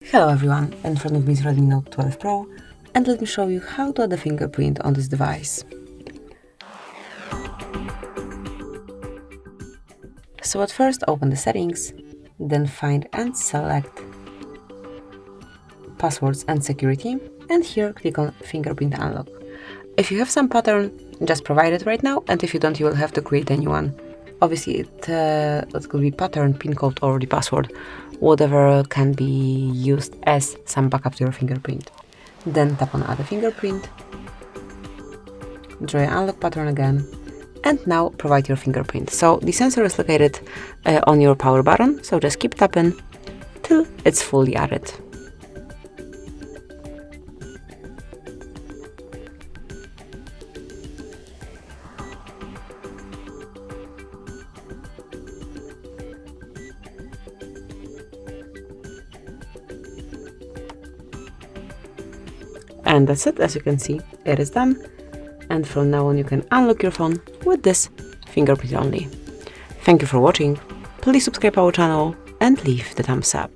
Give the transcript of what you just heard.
Hello everyone, in front of me is REDMI Note 12 Pro, and let me show you how to add a fingerprint on this device. So at first open the settings, then find and select passwords and security, and here click on fingerprint unlock. If you have some pattern, just provide it right now, and if you don't, you will have to create a new one. Obviously it could be pattern, pin code or the password, whatever can be used as some backup to your fingerprint. Then tap on add a fingerprint, draw an unlock pattern again, and now provide your fingerprint. So the sensor is located on your power button, so just keep tapping till it's fully added. And that's it. As you can see, it is done. And from now on, you can unlock your phone with this fingerprint only. Thank you for watching. Please subscribe our channel and leave the thumbs up.